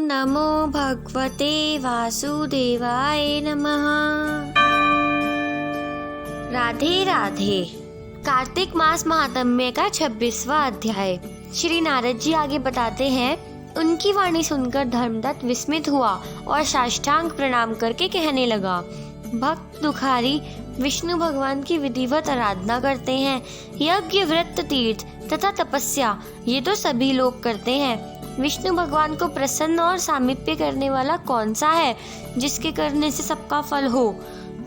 नमो भगवते वासुदेवाय नमः। राधे राधे। कार्तिक मास महात्म्य का 26वां अध्याय। श्री नारद जी आगे बताते हैं, उनकी वाणी सुनकर धर्मदत्त विस्मित हुआ और साष्टांग प्रणाम करके कहने लगा, भक्त दुखारी विष्णु भगवान की विधिवत आराधना करते हैं। यज्ञ, व्रत, तीर्थ तथा तपस्या ये तो सभी लोग करते हैं। विष्णु भगवान को प्रसन्न और सामीप्य करने वाला कौन सा है जिसके करने से सबका फल हो।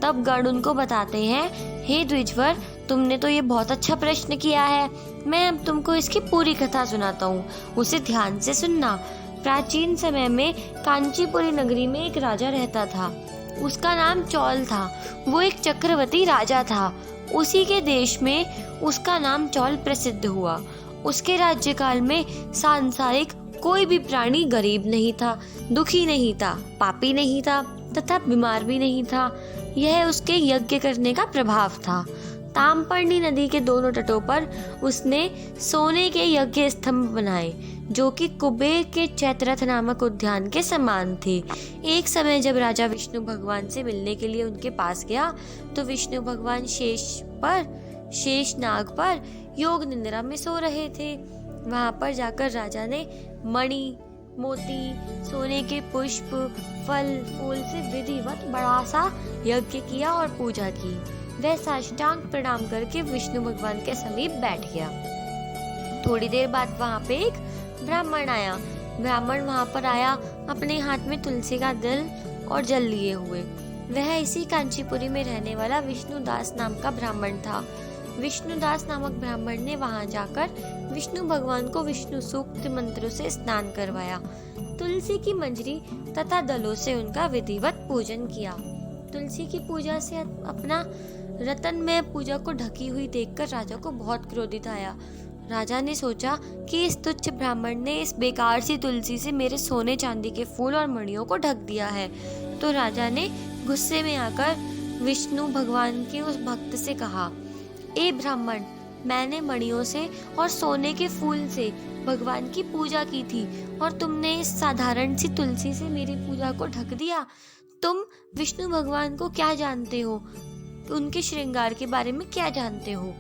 तब गण उनको बताते हैं, हे द्विजवर, तुमने तो ये बहुत अच्छा प्रश्न किया है। मैं अब तुमको इसकी पूरी कथा सुनाता हूँ, उसे ध्यान से सुनना। प्राचीन समय में कांचीपुरी नगरी में एक राजा रहता था। उसका नाम चौल था। वो एक चक्रवर्ती राजा था। उसी के देश में उसका नाम चौल प्रसिद्ध हुआ। उसके राज्यकाल में सांसारिक कोई भी प्राणी गरीब नहीं था, दुखी नहीं था, पापी नहीं था तथा बीमार भी नहीं था। यह उसके यज्ञ करने का प्रभाव था। तामपर्णी नदी के दोनों तटों पर उसने सोने के यज्ञ स्तंभ बनाए, जो कि कुबेर के चैत्ररथ नामक उद्यान के समान थे। एक समय जब राजा विष्णु भगवान से मिलने के लिए उनके पास गया, तो विष्णु भगवान शेष नाग पर योग निद्रा में सो रहे थे। वहां पर जाकर राजा ने मणि, मोती, सोने के पुष्प, फल फूल से विधिवत बड़ा सा यज्ञ किया और पूजा की। वह साष्टांग प्रणाम करके विष्णु भगवान के समीप बैठ गया। थोड़ी देर बाद वहां पे एक ब्राह्मण आया। ब्राह्मण वहां पर आया अपने हाथ में तुलसी का दल और जल लिए हुए। वह इसी कांचीपुरी में रहने वाला विष्णुदास नाम का ब्राह्मण था। विष्णुदास नामक ब्राह्मण ने वहां जाकर विष्णु भगवान को विष्णु सूक्त मंत्रों से स्नान करवाया। तुलसी की मंजरी तथा दलों से उनका विधिवत पूजन किया। तुलसी की पूजा से अपना रत्नमय पूजा को ढकी हुई देखकर राजा को बहुत क्रोधित आया। राजा ने सोचा कि इस तुच्छ ब्राह्मण ने इस बेकार सी तुलसी से मेरे सोने चांदी के फूल और मणियों को ढक दिया है। तो राजा ने गुस्से में आकर विष्णु भगवान के उस भक्त से कहा, ए ब्राह्मण, मैंने मणियों से और सोने के फूल से भगवान की पूजा की थी और तुमने इस साधारण सी तुलसी से मेरी पूजा को ढक दिया। तुम विष्णु भगवान को क्या जानते हो? उनके श्रृंगार के बारे में क्या जानते हो?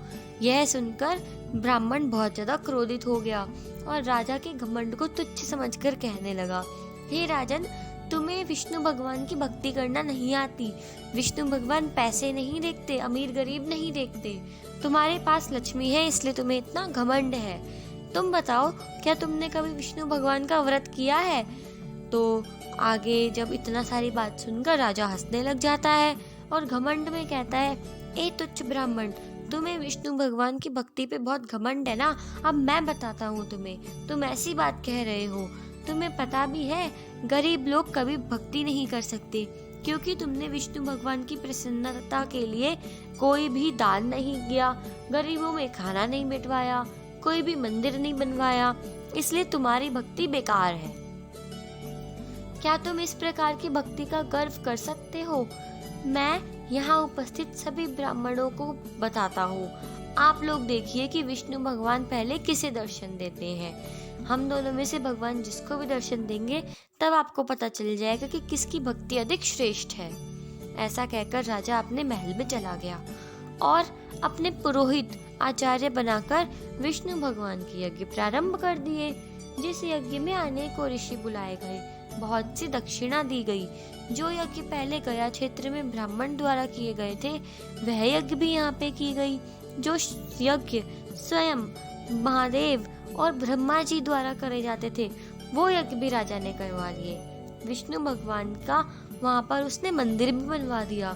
यह सुनकर ब्राह्मण बहुत ज्यादा क्रोधित हो गया और राजा के घमंड को तुच्छ समझकर कहने लगा, हे राजन, तुम्हें विष्णु भगवान की भक्ति करना नहीं आती। विष्णु भगवान पैसे नहीं देखते, अमीर गरीब नहीं देखते। तुम्हारे पास लक्ष्मी है, इसलिए तुम्हें इतना घमंड है। तुम बताओ, क्या तुमने कभी विष्णु भगवान का व्रत किया है? तो आगे जब इतना सारी बात सुनकर राजा हंसने लग जाता है और घमंड में कहता है, ए तुच्छ ब्राह्मण, तुम्हें विष्णु भगवान की भक्ति पे बहुत घमंड है ना। अब मैं बताता हूँ तुम्हें, तुम ऐसी बात कह रहे हो। तुम्हें पता भी है, गरीब लोग कभी भक्ति नहीं कर सकते, क्योंकि तुमने विष्णु भगवान की प्रसन्नता के लिए कोई भी दान नहीं किया, गरीबों में खाना नहीं बिठवाया, कोई भी मंदिर नहीं बनवाया, इसलिए तुम्हारी भक्ति बेकार है। क्या तुम इस प्रकार की भक्ति का गर्व कर सकते हो? मैं यहाँ उपस्थित सभी ब्राह्मणों को बताता हूँ। आप लोग देखिए कि विष्णु भगवान पहले किसे दर्शन देते हैं। हम दोनों में से भगवान जिसको भी दर्शन देंगे, तब आपको पता चल जाएगा कि किसकी भक्ति अधिक श्रेष्ठ है। ऐसा कहकर राजा अपने महल में चला गया और अपने पुरोहित आचार्य बनाकर विष्णु भगवान के यज्ञ प्रारंभ कर दिए। जिस यज्ञ में अनेकों ऋषि बुलाए गए, बहुत सी दक्षिणा दी गई। जो यज्ञ पहले गया क्षेत्र में ब्राह्मण द्वारा किए गए थे, वह यज्ञ भी यहाँ पे की गई। जो यज्ञ स्वयं महादेव और ब्रह्मा जी द्वारा करे जाते थे, वो यज्ञ भी राजा ने करवा लिए। विष्णु भगवान का वहाँ पर उसने मंदिर भी बनवा दिया।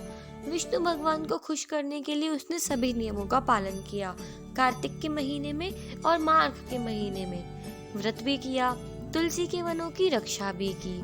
विष्णु भगवान को खुश करने के लिए उसने सभी नियमों का पालन किया। कार्तिक के महीने में और माघ के महीने में व्रत भी किया, तुलसी के वनों की रक्षा भी की।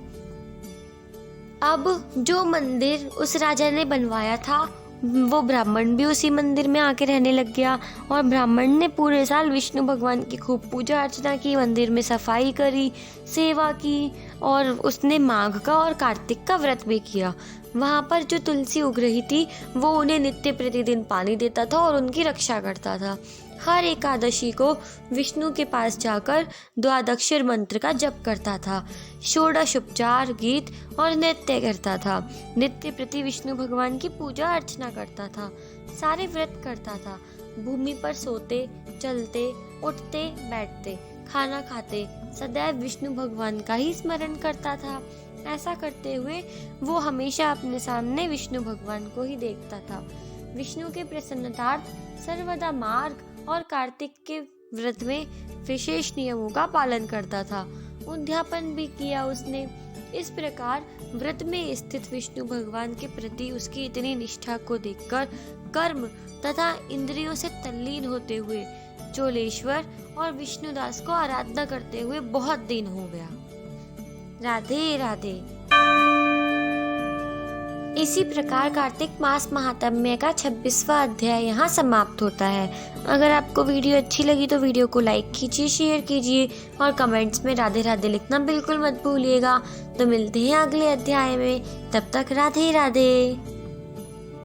अब जो मंदिर उस राजा ने बनवाया था, वो ब्राह्मण भी उसी मंदिर में आके रहने लग गया और ब्राह्मण ने पूरे साल विष्णु भगवान की खूब पूजा अर्चना की, मंदिर में सफाई करी, सेवा की और उसने माघ का और कार्तिक का व्रत भी किया। वहाँ पर जो तुलसी उग रही थी, वो उन्हें नित्य प्रतिदिन पानी देता था और उनकी रक्षा करता था। हर एकादशी को विष्णु के पास जाकर द्वादक्षर मंत्र का जप करता था, षोडश उपचार, गीत और नृत्य करता था। नित्य प्रति विष्णु भगवान की पूजा अर्चना करता था, सारे व्रत करता था, भूमि पर सोते, चलते, उठते, बैठते, खाना खाते सदैव विष्णु भगवान का ही स्मरण करता था। ऐसा करते हुए वो हमेशा अपने सामने विष्णु भगवान को ही देखता था। विष्णु के प्रसन्नतार्थ सर्वदा मार्ग और कार्तिक के व्रत में विशेष नियमों का पालन करता था। उद्यापन भी किया उसने। इस प्रकार व्रत में स्थित विष्णु भगवान के प्रति उसकी इतनी निष्ठा को देखकर कर्म तथा इंद्रियों से तल्लीन होते हुए चोलेश्वर और विष्णुदास को आराधना करते हुए बहुत दिन हो गया। राधे राधे। इसी प्रकार कार्तिक मास महात्म्य का 26वां अध्याय यहाँ समाप्त होता है। अगर आपको वीडियो अच्छी लगी तो वीडियो को लाइक कीजिए, शेयर कीजिए और कमेंट्स में राधे राधे लिखना बिल्कुल मत भूलिएगा। तो मिलते हैं अगले अध्याय में, तब तक राधे राधे।